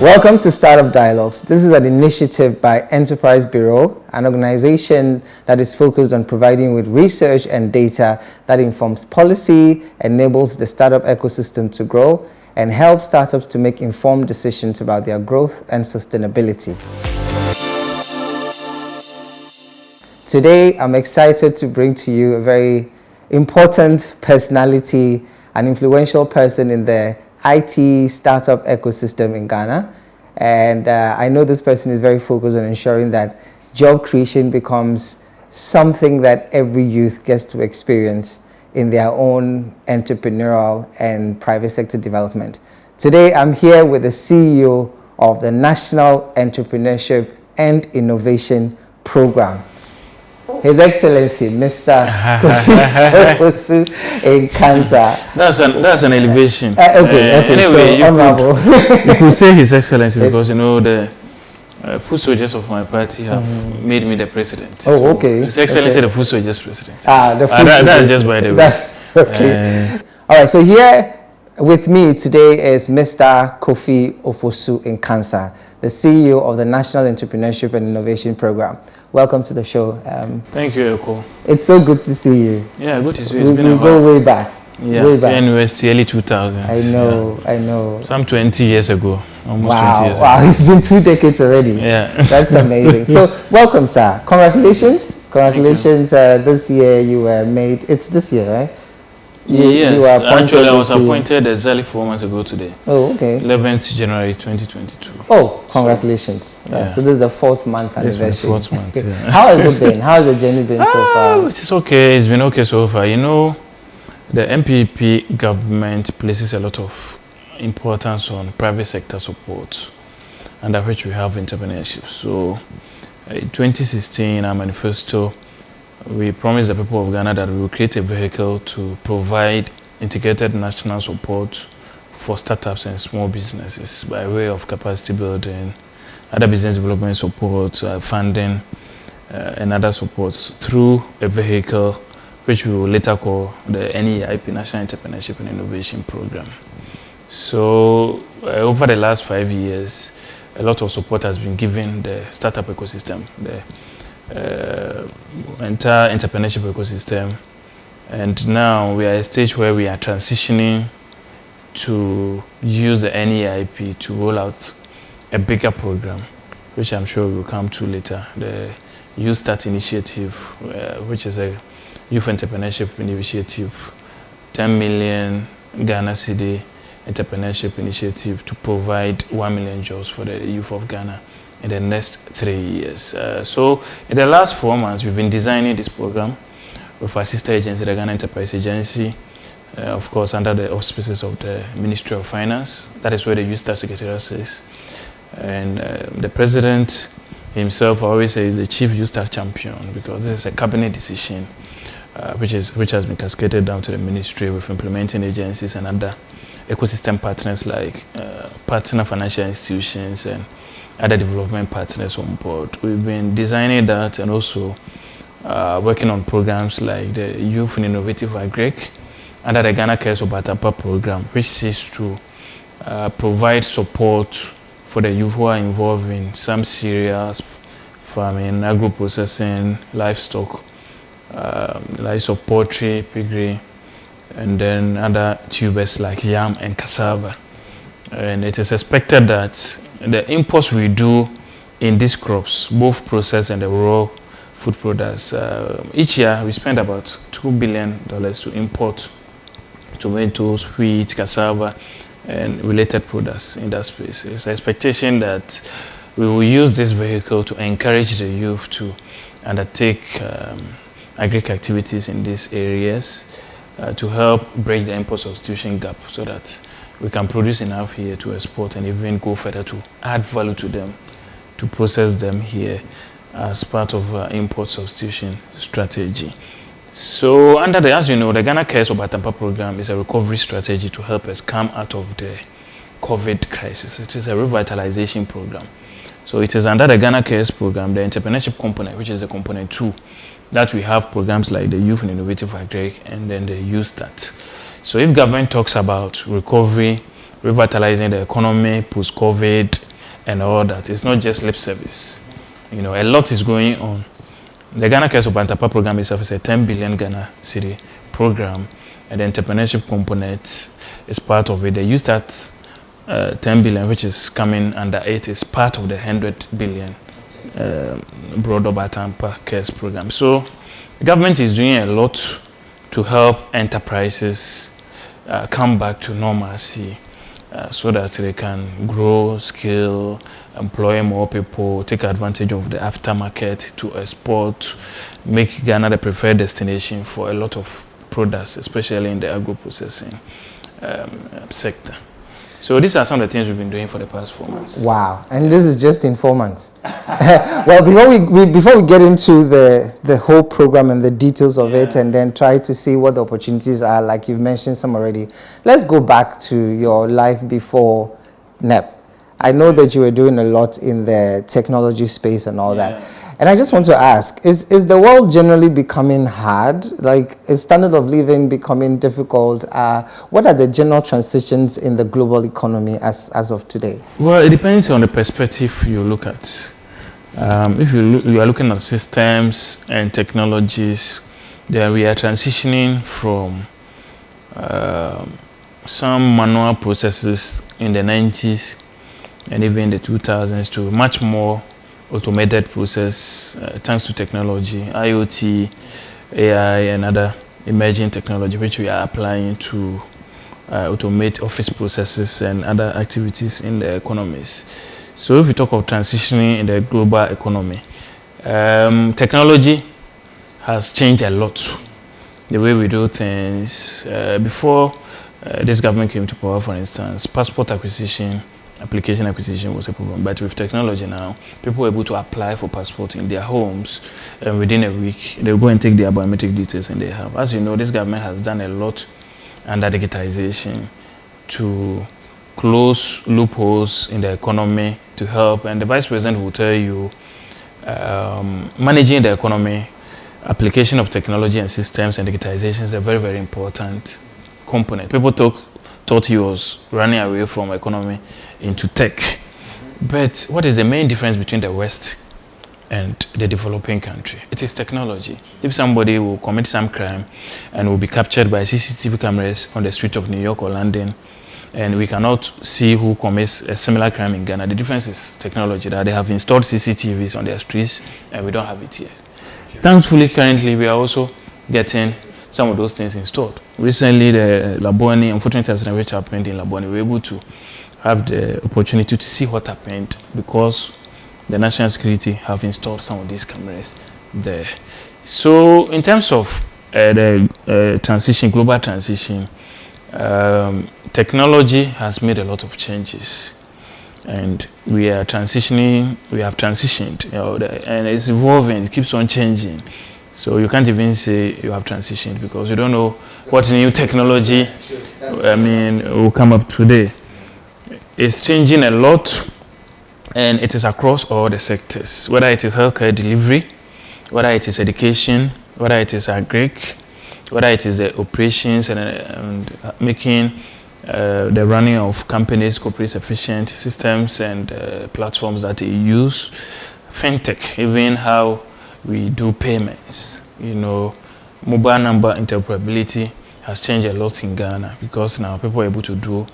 Welcome to Startup Dialogues. This is an initiative by Enterprise Bureau, an organization that is focused on providing with research and data that informs policy, enables the startup ecosystem to grow, and helps startups to make informed decisions about their growth and sustainability. Today, I'm excited to bring to you a very important personality, an influential person in the IT startup ecosystem in Ghana. And I know this person is very focused on ensuring that job creation becomes something that every youth gets to experience in their own entrepreneurial and private sector development. Today, I'm here with the CEO of the National Entrepreneurship and Innovation Program, His Excellency, Mr. Kofi in Cancer. That's an elevation. Okay, anyway, so honorable. You could say His Excellency because you know the food soldiers of my party have made me the president. Oh, okay. His Excellency, the food soldiers president. The food soldiers. That's just by the way. That's okay. All right. So here with me today is Mr. Kofi Ofosu in Cancer, the CEO of the National Entrepreneurship and Innovation Program. Welcome to the show. Thank you, Eko. It's so good to see you. Yeah, good to see you. It's been a while. Go way back. Yeah, way back. University, early 2000s. I know. Some 20 years ago. Almost 20 years ago. Wow, it's been 2 decades already. Yeah. That's amazing. So, welcome, sir. Congratulations. Congratulations. This year you were made. It's this year, right? Yes, actually I was appointed exactly 4 months ago today. Oh, okay. 11th January 2022. Oh, congratulations. So, so this is the 4th month anniversary. This is 4th month, yeah. How has it been? How has the journey been so far? It's okay. It's been okay so far. You know, the MPP government places a lot of importance on private sector support, under which we have entrepreneurship. So in 2016, our manifesto, we promised the people of Ghana that we will create a vehicle to provide integrated national support for startups and small businesses by way of capacity building, other business development support, funding, and other supports through a vehicle which we will later call the NEIP, National Entrepreneurship and Innovation Program. So over the last 5 years, a lot of support has been given the startup ecosystem, the entire entrepreneurship ecosystem, and now we are at a stage where we are transitioning to use the NEIP to roll out a bigger program, which I'm sure we'll come to later, the Youth Start Initiative, which is a youth entrepreneurship initiative, 10 million Ghana cedi entrepreneurship initiative to provide 1 million jobs for the youth of Ghana in the next 3 years. So in the last 4 months, we've been designing this program with our sister agency, the Ghana Enterprise Agency, of course, under the auspices of the Ministry of Finance. That is where the Youth Start Secretariat is. And the president himself always says the chief Youth Start champion, because this is a cabinet decision which has been cascaded down to the ministry with implementing agencies and other ecosystem partners like partner financial institutions and other development partners on board. We've been designing that and also working on programs like the Youth in Innovative Agric under the Ghana Cares Obatapa program, which seeks to provide support for the youth who are involved in some cereals, farming, agro-processing, livestock, likes of poultry, piggery, and then other tubers like yam and cassava. And it is expected that the inputs we do in these crops, both processed and the raw food products, each year we spend about $2 billion to import tomatoes, wheat, cassava, and related products in that space. It's an expectation that we will use this vehicle to encourage the youth to undertake agric activities in these areas to help break the import substitution gap so that we can produce enough here to export and even go further to add value to them, to process them here as part of our import substitution strategy. So under the, as you know, the Ghana Cares Obatapa program is a recovery strategy to help us come out of the COVID crisis. It is a revitalization program. So it is under the Ghana Cares program, the entrepreneurship component, which is the component 2, that we have programs like the Youth in Innovative Agric and then the Youth Start. So if government talks about recovery, revitalizing the economy post-COVID, and all that. It's not just lip service. You know, a lot is going on. The Ghana Cares of Entrepreneur program itself is a 10 billion Ghana city program, and the entrepreneurship component is part of it. They use that 10 billion, which is coming under it, is part of the 100 billion Broad Tampa Cares program. So the government is doing a lot to help enterprises come back to normalcy so that they can grow, scale, employ more people, take advantage of the aftermarket to export, make Ghana the preferred destination for a lot of products, especially in the agro-processing sector. So these are some of the things we've been doing for the past 4 months. Wow, and this is just in 4 months. Well, before we get into the whole program and the details of it, and then try to see what the opportunities are, like you've mentioned some already, let's go back to your life before NEIP. I know that you were doing a lot in the technology space and all that. And I just want to ask, is the world generally becoming hard? Like, is standard of living becoming difficult? What are the general transitions in the global economy as of today? Well, it depends on the perspective you look at. If you are looking at systems and technologies, then we are transitioning from some manual processes in the 90s and even the 2000s to much more automated process thanks to technology, IoT, AI, and other emerging technology which we are applying to automate office processes and other activities in the economies. So if we talk of transitioning in the global economy, technology has changed a lot. The way we do things. Before this government came to power, for instance, passport acquisition, application acquisition was a problem, but with technology now, people are able to apply for passport in their homes, and within a week, they'll go and take their biometric details in their house. As you know, this government has done a lot under digitization to close loopholes in the economy to help, and the Vice President will tell you, managing the economy, application of technology and systems and digitization is a very, very important component. People thought he was running away from economy into tech. But what is the main difference between the West and the developing country? It is technology. If somebody will commit some crime and will be captured by CCTV cameras on the street of New York or London, and we cannot see who commits a similar crime in Ghana, the difference is technology, that they have installed CCTVs on their streets and we don't have it yet. Thankfully, currently, we are also getting some of those things installed. Recently, the Laboni, unfortunately, accident which happened in Laboni, we were able to have the opportunity to see what happened because the national security have installed some of these cameras there. So, in terms of the transition, global transition, technology has made a lot of changes, and we are transitioning. We have transitioned, and it's evolving. It keeps on changing. So you can't even say you have transitioned because you don't know what new technology, will come up today. It's changing a lot, and it is across all the sectors, whether it is healthcare delivery, whether it is education, whether it is agric, whether it is the operations and making the running of companies, corporate efficient systems and platforms that they use, fintech, even how we do payments. Mobile number interoperability has changed a lot in Ghana because now people are able to do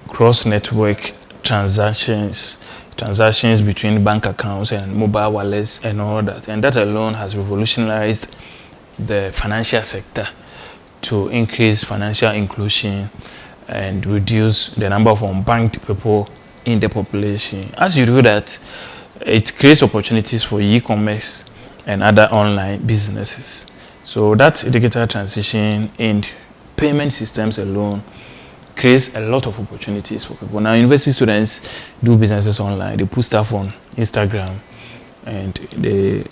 cross-network transactions between bank accounts and mobile wallets and all that. And that alone has revolutionized the financial sector to increase financial inclusion and reduce the number of unbanked people in the population. As you do that, it creates opportunities for e-commerce and other online businesses. So that digital transition in payment systems alone creates a lot of opportunities for people. Now, university students do businesses online. They put stuff on Instagram and they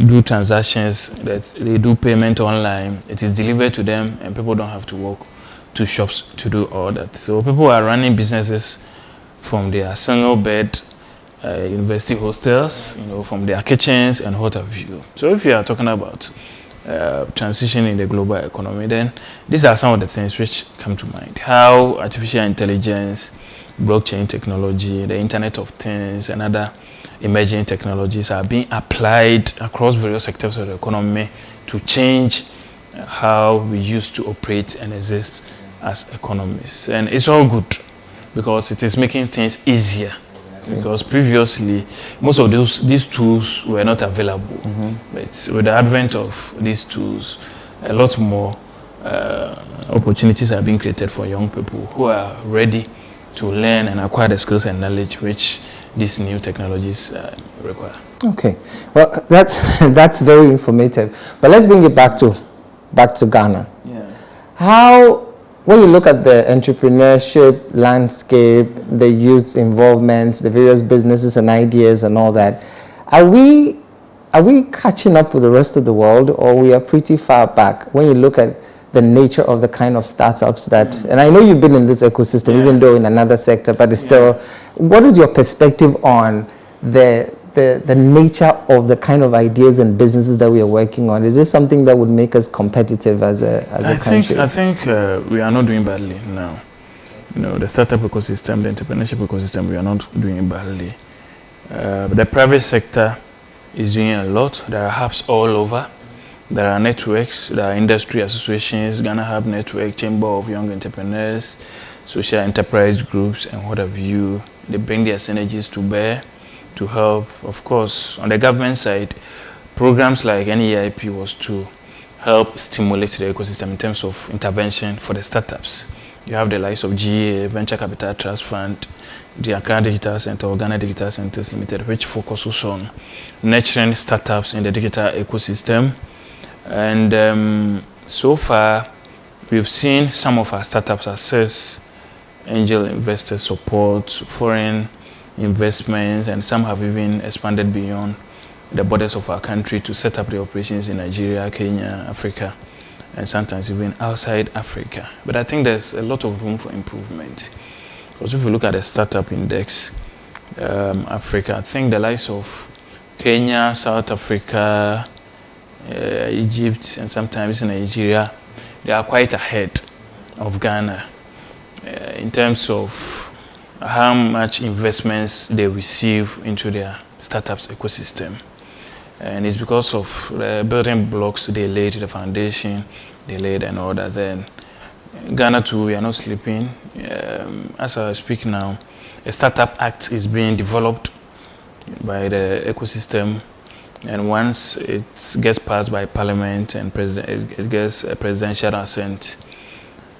do transactions, that they do payment online. It is delivered to them and people don't have to walk to shops to do all that. So people are running businesses from their single bed university hostels, from their kitchens and what have you. So if you are talking about transition in the global economy, then these are some of the things which come to mind. How artificial intelligence, blockchain technology, the Internet of Things, and other emerging technologies are being applied across various sectors of the economy to change how we used to operate and exist as economies. And it's all good because it is making things easier. Because previously, most of these tools were not available. But with the advent of these tools, a lot more opportunities are being created for young people who are ready to learn and acquire the skills and knowledge which these new technologies require. Okay, well, that's very informative. But let's bring it back to Ghana. Yeah. How, when you look at the entrepreneurship landscape, the youth's involvement, the various businesses and ideas and all that, are we catching up with the rest of the world, or we are pretty far back when you look at the nature of the kind of startups that, and I know you've been in this ecosystem, even though in another sector, but it's still, what is your perspective on the nature of the kind of ideas and businesses that we are working on? Is this something that would make us competitive as a country? I think we are not doing badly now. You know, the startup ecosystem, the entrepreneurship ecosystem, we are not doing badly. But the private sector is doing a lot. There are hubs all over. There are networks, there are industry associations, Ghana Hub Network, Chamber of Young Entrepreneurs, social enterprise groups, and what have you. They bring their synergies to bear to help. Of course, on the government side, programs like NEIP was to help stimulate the ecosystem in terms of intervention for the startups. You have the likes of GA, Venture Capital Trust Fund, the Accra Digital Center, or Ghana Digital Centers Limited, which focuses on nurturing startups in the digital ecosystem. And so far, we've seen some of our startups access angel investor support, foreign investments, and some have even expanded beyond the borders of our country to set up the operations in Nigeria, Kenya, Africa, and sometimes even outside Africa. But I think there's a lot of room for improvement. Because if you look at the startup index, Africa, I think the likes of Kenya, South Africa, Egypt, and sometimes Nigeria, they are quite ahead of Ghana in terms of how much investments they receive into their startups ecosystem. And it's because of the building blocks they laid, the foundation they laid, and all that. Then Ghana too, we are not sleeping. As I speak now, a Startup Act is being developed by the ecosystem. And once it gets passed by Parliament and it gets a presidential assent,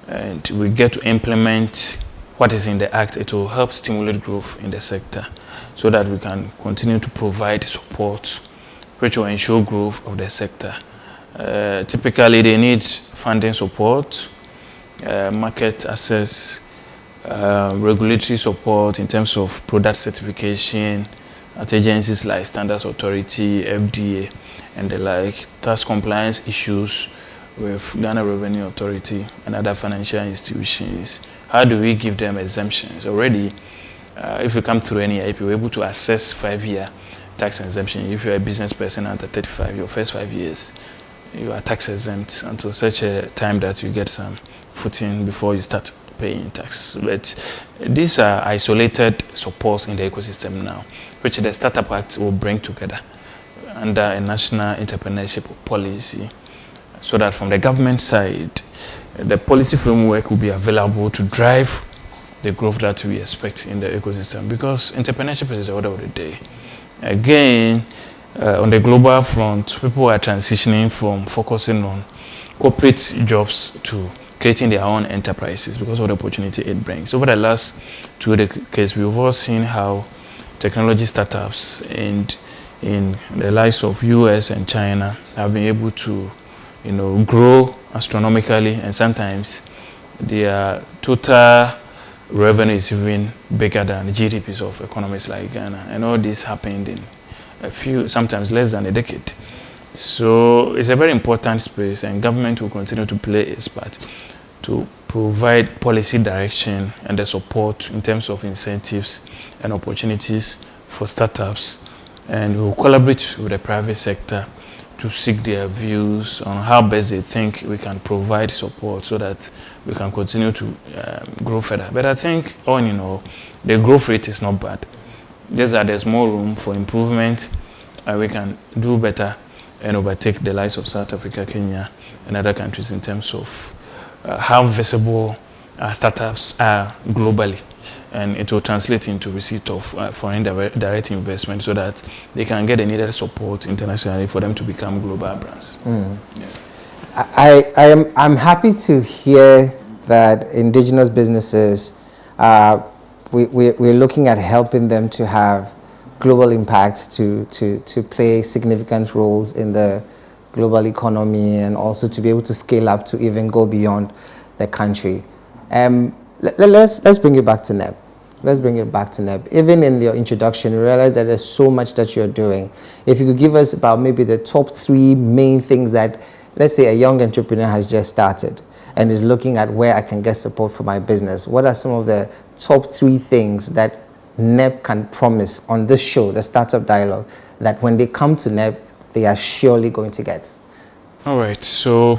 and we get to implement what is in the Act, it will help stimulate growth in the sector so that we can continue to provide support which will ensure growth of the sector. Typically, they need funding support, market access, regulatory support in terms of product certification, at agencies like Standards Authority, FDA, and the like, tax compliance issues with Ghana Revenue Authority and other financial institutions. How do we give them exemptions? Already, if you come through NEIP, you're able to access 5-year tax exemption. If you're a business person under 35, your first 5 years, you are tax exempt until such a time that you get some footing before you start paying tax. But these are isolated supports in the ecosystem now, which the Startup Act will bring together under a national entrepreneurship policy, so that from the government side, the policy framework will be available to drive the growth that we expect in the ecosystem, because entrepreneurship is the order of the day. Again, on the global front, people are transitioning from focusing on corporate jobs to creating their own enterprises because of the opportunity it brings. Over the last 2 decades, we've all seen how technology startups and in the likes of US and China have been able to, grow astronomically, and sometimes their total revenue is even bigger than the GDPs of economies like Ghana. And all this happened in a few, sometimes less than a decade. So it's a very important space, and government will continue to play its part to provide policy direction and the support in terms of incentives and opportunities for startups. And we will collaborate with the private sector to seek their views on how best they think we can provide support so that we can continue to grow further. But I think, all in all, the growth rate is not bad. Just that there's more room for improvement, and we can do better and overtake the likes of South Africa, Kenya, and other countries in terms of how visible startups are globally. And it will translate into receipt of foreign direct investment so that they can get the needed support internationally for them to become global brands. Yeah. I'm happy to hear that indigenous businesses, we're looking at helping them to have global impacts, to play significant roles in the global economy, and also to be able to scale up to even go beyond the country. Let's bring it back to NEIP. Let's bring it back to NEIP. Even in your introduction, you realize that there's so much that you're doing. If you could give us about maybe the top 3 main things that, let's say, a young entrepreneur has just started and is looking at where I can get support for my business. What are some of the top 3 things that NEIP can promise on this show, the Startup Dialogue, that when they come to NEIP, they are surely going to get? All right. So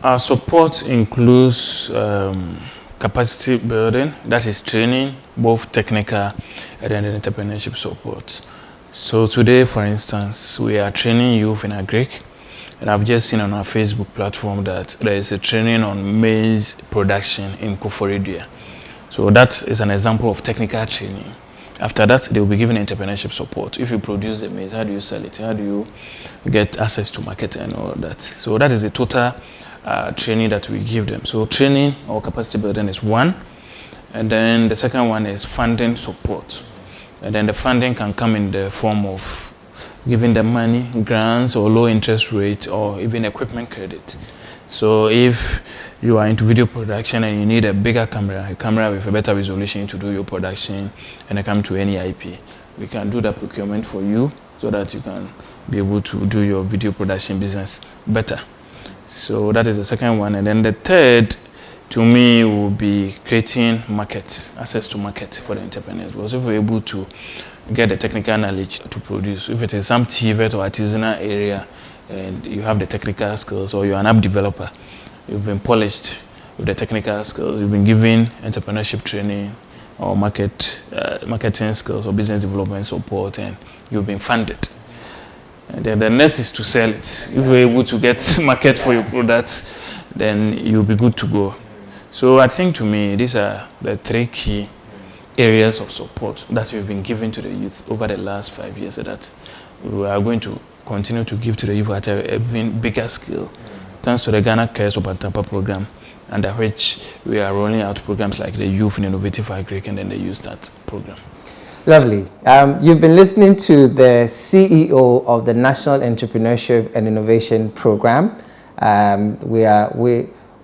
our support includes capacity building, that is training, both technical and then entrepreneurship support. So today, for instance, we are training youth in agric, and I've just seen on our Facebook platform that there is a training on maize production in Koforidua. So that is an example of technical training. After that, they will be given entrepreneurship support. If you produce the maize, how do you sell it? How do you get access to market and all that? So that is the total training that we give them. So training or capacity building is one, and then the second one is funding support. And then the funding can come in the form of giving them money, grants, or low interest rate, or even equipment credit. So if you are into video production and you need a bigger camera, a camera with a better resolution to do your production, and I come to NEIP, we can do that procurement for you so that you can be able to do your video production business better. So that is the second one. And then the third, to me, will be creating market, access to market for the entrepreneurs. Because if we're able to get the technical knowledge to produce, if it is some TVET or artisanal area, and you have the technical skills, or you're an app developer, you've been polished with the technical skills, you've been given entrepreneurship training or marketing skills or business development support, and you've been funded. And then the next is to sell it. If you're able to get market for your products, then you'll be good to go. So I think, to me, these are the 3 key areas of support that we've been giving to the youth over the last 5 years, that we are going to continue to give to the youth at a even bigger scale, thanks to the Ghana Cares Opantampa program, under which we are rolling out programs like the Youth in Innovative Agric and then the Youth Start program. Lovely. You've been listening to the CEO of the National Entrepreneurship and Innovation Program.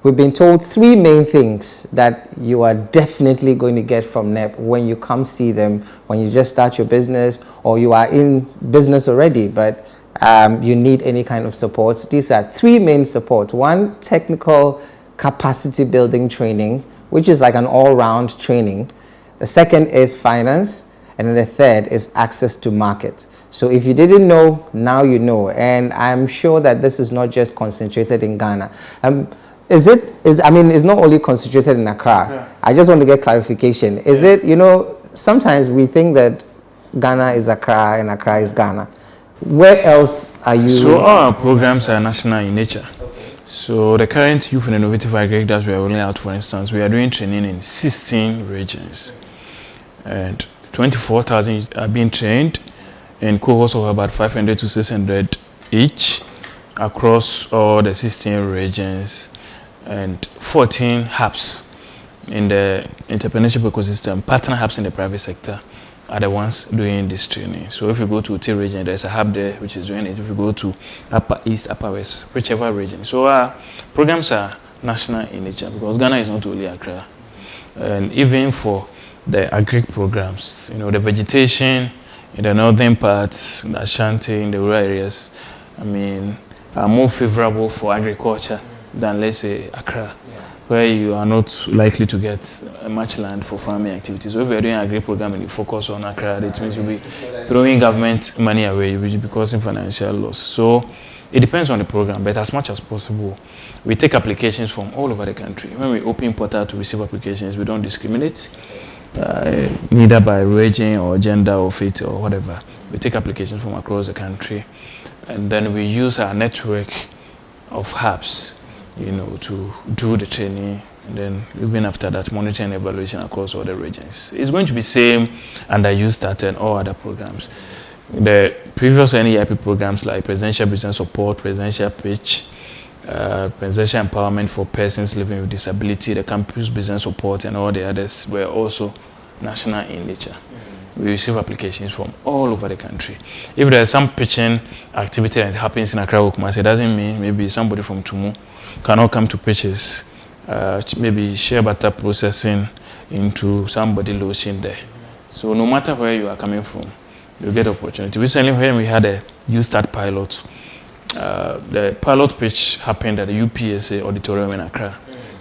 We've been told 3 main things that you are definitely going to get from NEIP when you come see them, when you just start your business, or you are in business already, but you need any kind of support. These are 3 main support. 1, technical capacity building training, which is like an all-round training. The second is finance. And then the third is access to market. So if you didn't know, now you know. And I'm sure that this is not just concentrated in Ghana. It's not only concentrated in Accra. Yeah. I just want to get clarification. Is it, sometimes we think that Ghana is Accra and Accra is Ghana. Where else are you? So our programs are national in nature. So the current Youth and Innovative Agric that we are rolling out, for instance, we are doing training in 16 regions. And 24,000 are being trained in cohorts of about 500 to 600 each across all the 16 regions, and 14 hubs in the entrepreneurship ecosystem. Partner hubs in the private sector are the ones doing this training. So if you go to Uti region, there's a hub there which is doing it. If you go to Upper East, Upper West, whichever region. So our programs are national in nature, because Ghana is not only Accra. And even for the agric programs, the vegetation in the northern parts, the Ashanti, in the rural areas, are more favorable for agriculture than, let's say, Accra. Yeah. where you are not likely to get much land for farming activities. So if you're doing a agri program and you focus on Accra, it means you'll be throwing government money away, which will be causing financial loss. So it depends on the program, but as much as possible, we take applications from all over the country. When we open portal to receive applications, we don't discriminate, neither by region or gender or faith or whatever. We take applications from across the country, and then we use our network of hubs, to do the training, and then even after that, monitoring and evaluation across all the regions. It's going to be same under YouStart and all other programs. The previous NEIP programs like Presidential Business Support, Presidential Pitch, Presidential Empowerment for Persons Living with Disability, the Campus Business Support, and all the others were also national in nature. We receive applications from all over the country. If there's some pitching activity that happens in Accra or Kumasi, it doesn't mean maybe somebody from Tumu cannot come to pitches, maybe share butter processing into somebody lotion there. So no matter where you are coming from, you get opportunity. Recently, when we had a YouStart pilot, the pilot pitch happened at the UPSA auditorium in Accra,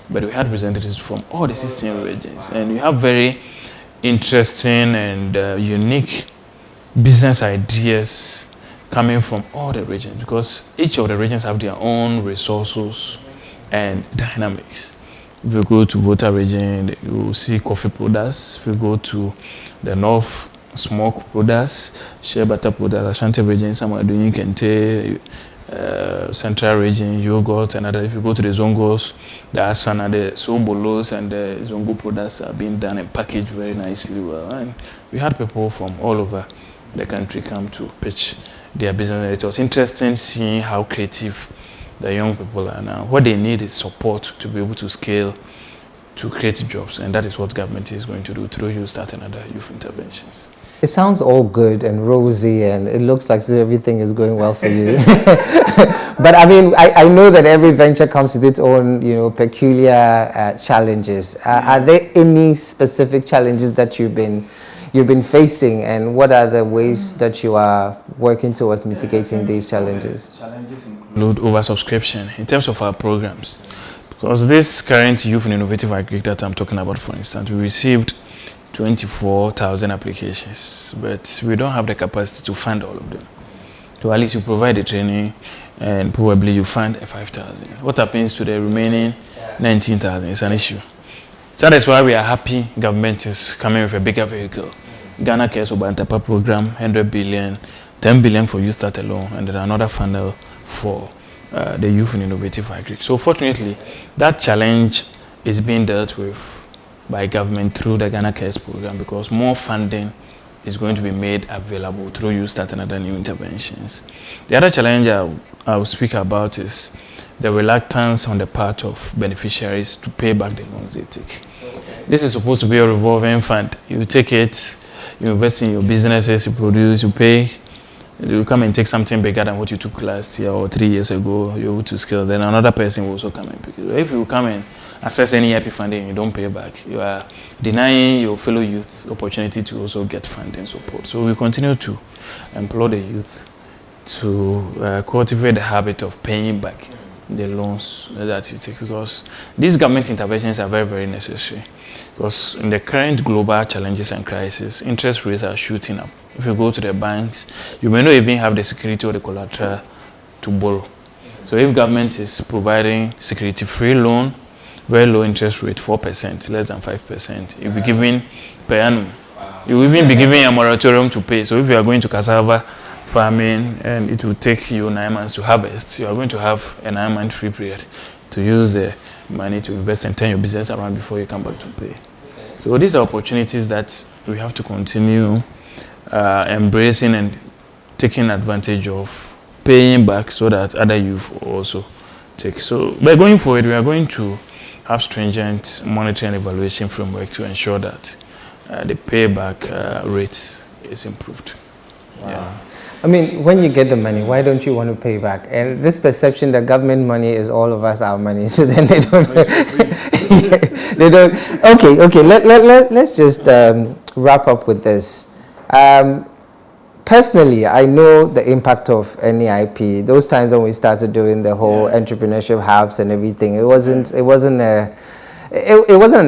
but we had representatives from all the 16 regions, and we have very interesting and unique business ideas coming from all the regions, because each of the regions have their own resources and dynamics. If you go to Volta region, you will see coffee products. If you go to the north, smoke products, shea butter products. Ashanti region, some are doing kente, central region, yogurt, and other. If you go to the Zongos, the Asana, the Sobolos, and the Zongo products are being done and packaged very nicely well. And we had people from all over the country come to pitch their business. It was interesting seeing how creative the young people are now. What they need is support to be able to scale, to create jobs, and that is what government is going to do through YouStart and other youth interventions. It sounds all good and rosy, and it looks like everything is going well for you. But I mean, I know that every venture comes with its own, peculiar challenges. Are there any specific challenges that you've been facing, and what are the ways that you are working towards mitigating these challenges? Challenges include oversubscription in terms of our programs, because this current youth and innovative agri that I'm talking about, for instance, we received 24,000 applications, but we don't have the capacity to fund all of them. So at least you provide the training, and probably you fund 5,000. What happens to the remaining 19,000 is an issue. So that's why we are happy government is coming with a bigger vehicle. Ghana Cares Obantapa program, 100 billion, 10 billion for YouStart alone, and then another funnel for the youth and innovative agri. So fortunately, that challenge is being dealt with by government through the Ghana Cares program, because more funding is going to be made available through YouStart and other new interventions. The other challenge I will speak about is the reluctance on the part of beneficiaries to pay back the loans they take. This is supposed to be a revolving fund. You take it, you invest in your businesses, you produce, you pay, you come and take something bigger than what you took last year or 3 years ago, you're able to scale, then another person will also come and pick it. If you come and access any NEIP funding, you don't pay back, you are denying your fellow youth opportunity to also get funding support. So we continue to employ the youth to cultivate the habit of paying back the loans that you take, because these government interventions are very, very necessary. Because in the current global challenges and crises, interest rates are shooting up. If you go to the banks, you may not even have the security or the collateral to borrow. So if government is providing security-free loan, very low interest rate, 4%, less than 5%, you'll be giving per annum. You will even be giving a moratorium to pay. So if you are going to cassava farming and it will take you 9 months to harvest, you are going to have a 9-month free period to use the money to invest and turn your business around before you come back to pay. So these are opportunities that we have to continue embracing and taking advantage of, paying back, so that other youth also take. So by going forward, we are going to have stringent monitoring and evaluation framework to ensure that the payback rate is improved. Wow. Yeah. I mean, when you get the money, why don't you want to pay back? And this perception that government money is all of us our money, so then they don't. They don't. Okay. Let's just wrap up with this. personally, I know the impact of NEIP. Those times when we started doing the whole entrepreneurship hubs and everything, it wasn't an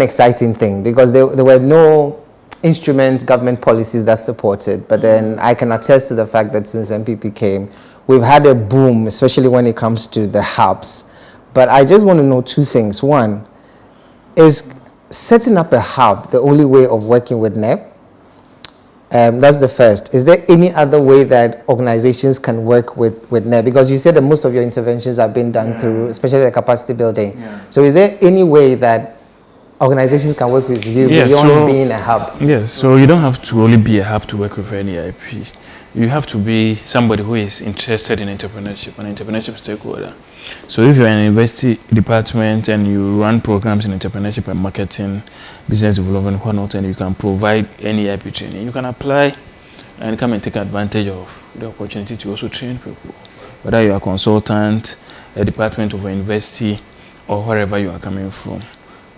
exciting thing because there were no instrument government policies that supported. But then I can attest to the fact that since MPP came, we've had a boom, especially when it comes to the hubs. But I just want to know two things. One, is setting up a hub the only way of working with NEIP? That's the first. Is there any other way that organizations can work with NEIP? Because you said that most of your interventions have been done through, especially the capacity building. So is there any way that organizations can work with you beyond being a hub? Yes, so you don't have to only be a hub to work with NEIP. You have to be somebody who is interested in entrepreneurship, an entrepreneurship stakeholder. So if you're in an university department and you run programs in entrepreneurship and marketing, business development, whatnot, and you can provide NEIP training, you can apply and come and take advantage of the opportunity to also train people. Whether you're a consultant, a department of a university, or wherever you are coming from.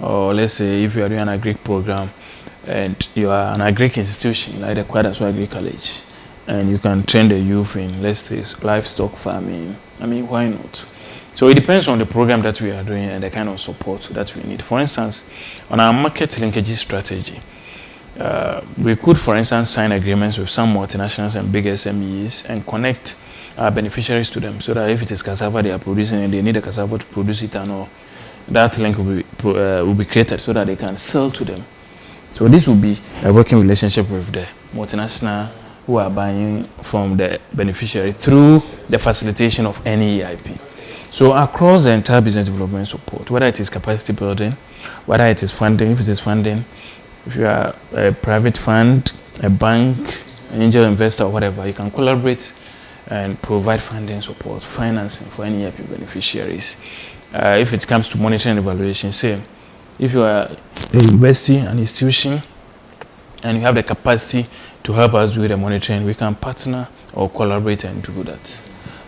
Or let's say if you are doing an agric program and you are an agric institution like the Kwadaso Agri College, and you can train the youth in, let's say, livestock farming. I mean, why not? So it depends on the program that we are doing and the kind of support that we need. For instance, on our market linkage strategy, we could, for instance, sign agreements with some multinationals and big SMEs and connect our beneficiaries to them so that if it is cassava they are producing and they need a cassava to produce it and all, that link will be created so that they can sell to them. So this will be a working relationship with the multinational who are buying from the beneficiary through the facilitation of NEIP. So across the entire business development support, whether it is capacity building, whether it is funding, if you are a private fund, a bank, an angel investor or whatever, you can collaborate and provide funding support, financing for NEIP beneficiaries. If it comes to monitoring and evaluation, say, if you are a university, an institution, and you have the capacity to help us do the monitoring, we can partner or collaborate and do that.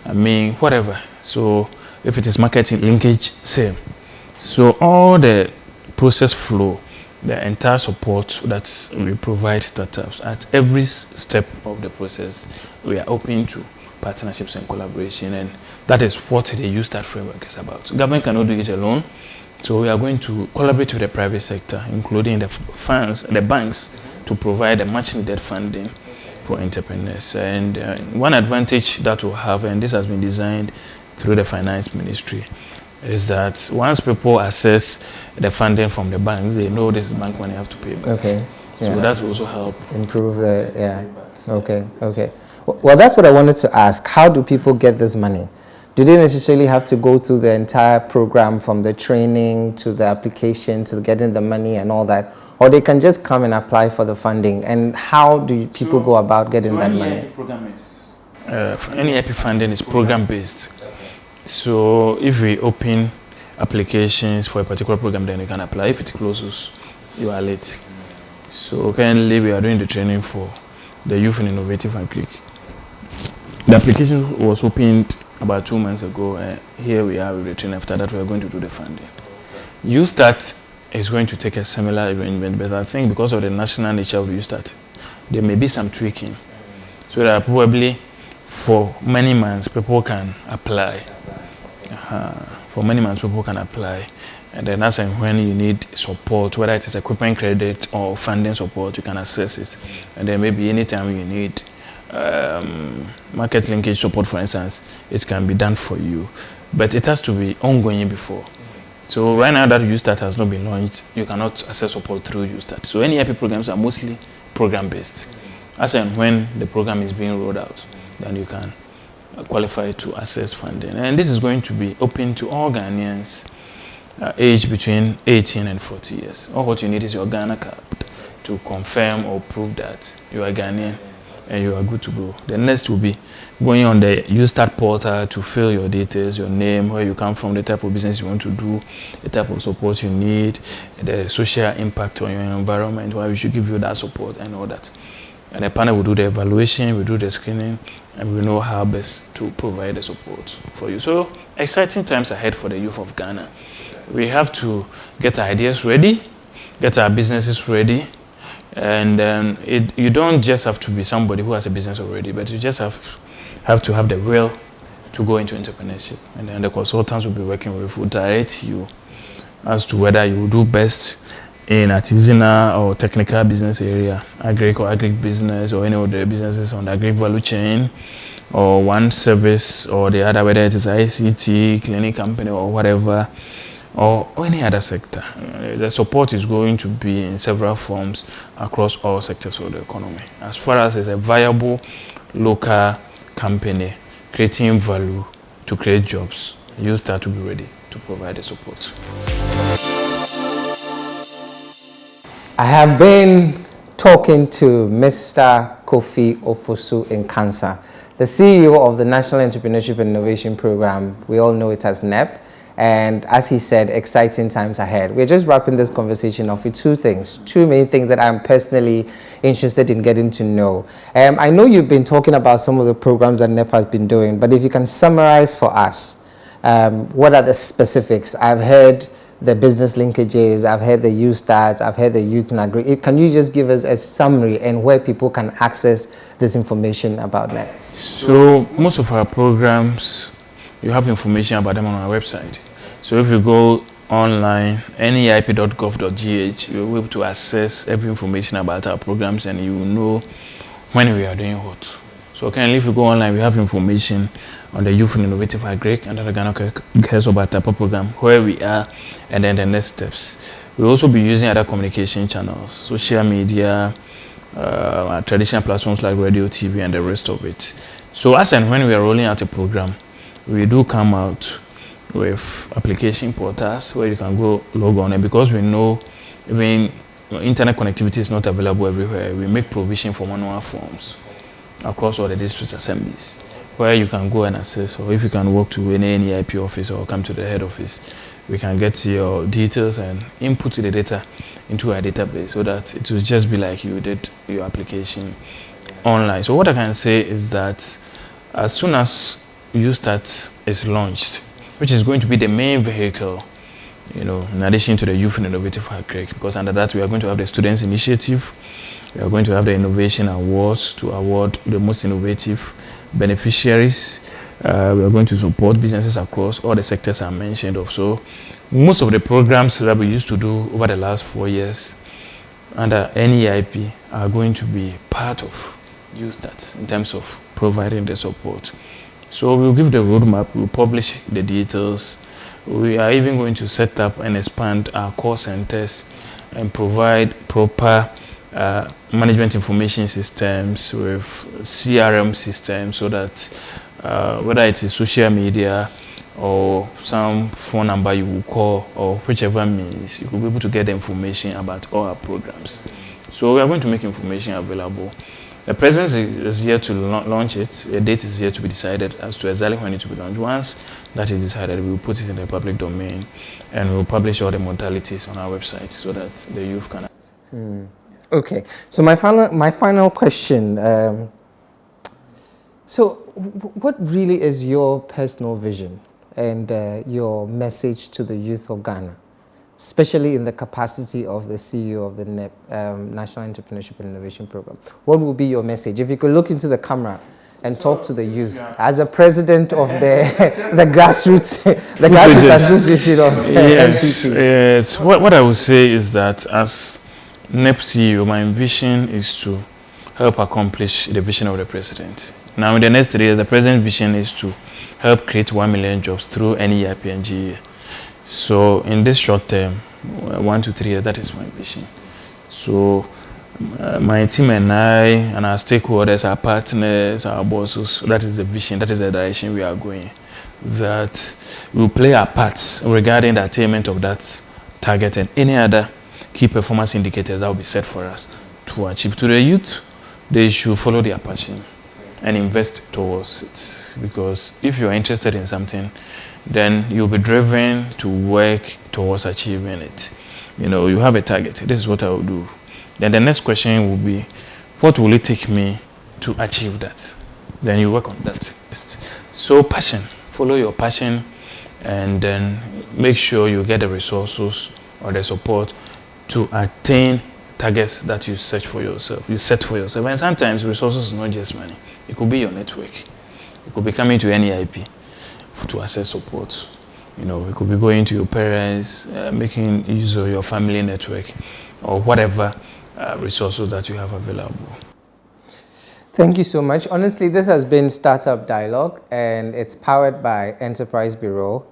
I mean, whatever. So if it is marketing linkage, same. So all the process flow, the entire support that we provide startups at every step of the process, we are open to partnerships and collaboration, and that is what the YouStart framework is about. Government cannot do it alone, so we are going to collaborate with the private sector, including the funds, the banks, to provide a much needed funding for entrepreneurs. And one advantage that we'll have, and this has been designed through the finance ministry, is that once people access the funding from the bank, they know this is bank money, have to pay back. Okay. Yeah. So that will also help improve the, Okay. Well, that's what I wanted to ask. How do people get this money? Do they necessarily have to go through the entire program from the training to the application to getting the money and all that? Or they can just come and apply for the funding? And how do people go about getting that money? Program is, NEIP funding is program based. So if we open applications for a particular program, then you can apply. If it closes, you are late. So currently we are doing the training for the youth in innovative agric. The application was opened about 2 months ago, and here we are with the training. After that, we are going to do the funding. YouStart is going to take a similar arrangement, but I think because of the national nature of YouStart, there may be some tweaking. So that probably for many months people can apply. For many months people can apply, and then as and when you need support, whether it is equipment credit or funding support, you can access it. And then maybe anytime you need market linkage support, for instance, it can be done for you, but it has to be ongoing before. So right now that YouStart has not been launched, you cannot access support through YouStart. So NEIP programs are mostly program based. As and when the program is being rolled out, then you can qualify to access funding. And this is going to be open to all Ghanaians aged between 18 and 40 years. All what you need is your Ghana card to confirm or prove that you are Ghanaian and you are good to go. The next will be going on the YouStart portal to fill your details, your name, where you come from, the type of business you want to do, the type of support you need, the social impact on your environment, why we should give you that support and all that. And the panel will do the evaluation, we do the screening, and we know how best to provide the support for you. So exciting times ahead for the youth of Ghana. We have to get our ideas ready, get our businesses ready, And then you don't just have to be somebody who has a business already, but you just have to have the will to go into entrepreneurship. And then the consultants will be working with, will direct you as to whether you will do best in artisanal or technical business area, agri business, or any of the businesses on the agri value chain, or one service or the other, whether it is ICT, clinic company, or whatever, or any other sector. The support is going to be in several forms across all sectors of the economy. As far as it's a viable local company creating value to create jobs, you start to be ready to provide the support. I have been talking to Mr. Kofi Ofosu in Kansa, the CEO of the National Entrepreneurship and Innovation Program. We all know it as NEIP. And as he said, exciting times ahead. We're just wrapping this conversation off with two main things that I'm personally interested in getting to know. I know you've been talking about some of the programs that NEIP has been doing, but if you can summarize for us, what are the specifics? I've heard the business linkages, I've heard the youth starts, I've heard the youth in agri. Can you just give us a summary and where people can access this information about NEIP? So most of our programs, you have information about them on our website. So if you go online, neip.gov.gh, you'll be able to access every information about our programs, and you will know when we are doing what. So currently, if you go online, we have information on the Youth in Innovative Agri under the Ghana Cares Over Tapa program, where we are, and then the next steps. We'll also be using other communication channels, social media, traditional platforms like radio, TV, and the rest of it. So as and when we are rolling out a program, we do come out with application portals where you can go log on, and because we know even internet connectivity is not available everywhere, we make provision for manual forms across all the district assemblies where you can go and access, or if you can walk to any NEIP office or come to the head office, we can get your details and input the data into our database so that it will just be like you did your application online. So what I can say is that as soon as YouStart is launched, which is going to be the main vehicle, in addition to the Youth in Innovative Agri, because under that we are going to have the Students Initiative, we are going to have the Innovation Awards to award the most innovative beneficiaries. We are going to support businesses across all the sectors I mentioned of. So most of the programs that we used to do over the last 4 years under NEIP are going to be part of YouStart in terms of providing the support. So we'll give the roadmap, we'll publish the details. We are even going to set up and expand our call centers and provide proper management information systems with CRM systems so that whether it is social media or some phone number you will call or whichever means, you will be able to get the information about all our programs. So we are going to make information available. The president is here to launch it. A date is here to be decided as to exactly when it will be launched. Once that is decided, we will put it in the public domain and we will publish all the modalities on our website so that the youth can. Okay. So my final question. So what really is your personal vision and your message to the youth of Ghana, especially in the capacity of the CEO of the NEIP, National Entrepreneurship and Innovation Program? What will be your message? If you could look into the camera and talk to the youth as a president of the grassroots, the grassroots association of NPP. Yes. What I would say is that as NEIP CEO, my vision is to help accomplish the vision of the president. Now, in the next 3 years, the president's vision is to help create 1 million jobs through NEIP and GA. So in this short term, 1 to 3 years, that is my vision. So my team and I and our stakeholders, our partners, our bosses, that is the vision, that is the direction we are going. That we will play our parts regarding the attainment of that target and any other key performance indicators that will be set for us to achieve. To the youth, they should follow their passion and invest towards it. Because if you are interested in something, then you'll be driven to work towards achieving it. You have a target. This is what I will do. Then the next question will be, what will it take me to achieve that? Then you work on that. So passion, follow your passion, and then make sure you get the resources or the support to attain targets that you set for yourself. And sometimes resources is not just money. It could be your network. It could be coming to NEIP to access support. It could be going to your parents, making use of your family network, or whatever resources that you have available. Thank you so much. Honestly, this has been Startup Dialogue, and it's powered by Enterprise Bureau.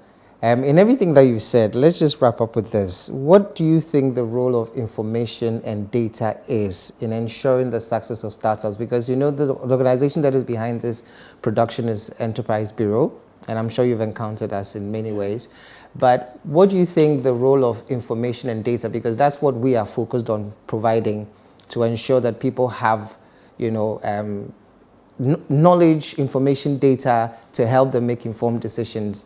In everything that you said, let's just wrap up with this. What do you think the role of information and data is in ensuring the success of startups? Because the organization that is behind this production is Enterprise Bureau, and I'm sure you've encountered us in many ways. But what do you think the role of information and data, because that's what we are focused on providing to ensure that people have knowledge, information, data to help them make informed decisions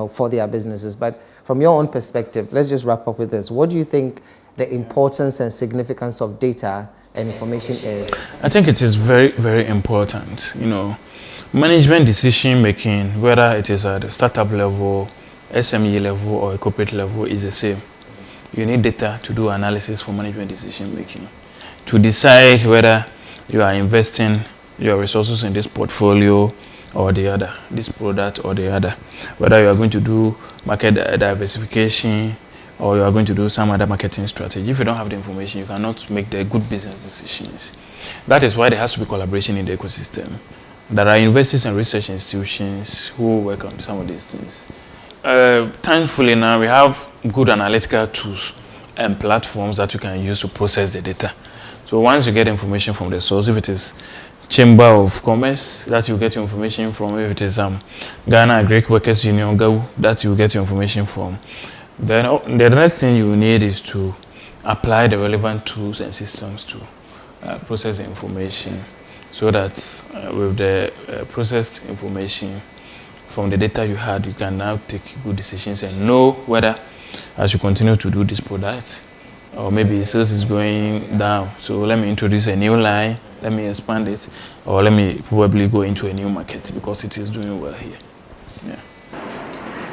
for their businesses. But from your own perspective, let's just wrap up with this. What do you think the importance and significance of data and information is? I think it is very, very important. Management decision making, whether it is at the startup level, SME level, or a corporate level, is the same. You need data to do analysis for management decision making, to decide whether you are investing your resources in this portfolio or the other, this product or the other, whether you are going to do market diversification or you are going to do some other marketing strategy. If you don't have the information, you cannot make the good business decisions. That is why there has to be collaboration in the ecosystem. There are universities and research institutions who work on some of these things. Thankfully now we have good analytical tools and platforms that you can use to process the data. So once you get information from the source, if it is Chamber of Commerce, that you get your information from, if it is Ghana Greek Workers Union, that you get your information from, then the next thing you need is to apply the relevant tools and systems to process the information, so that with the processed information from the data you had, you can now take good decisions and know whether, as you continue to do this product, or maybe sales is going down, so let me introduce a new line, let me expand it, or let me probably go into a new market because it is doing well here. Yeah.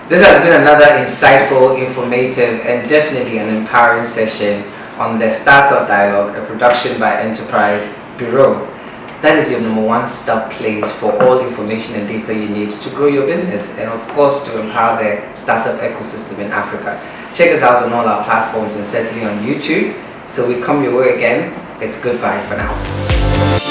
This has been another insightful, informative, and definitely an empowering session on the Startup Dialogue, a production by Enterprise Bureau. That is your #1 stop place for all information and data you need to grow your business and, of course, to empower the startup ecosystem in Africa. Check us out on all our platforms and certainly on YouTube. Till we come your way again, it's goodbye for now.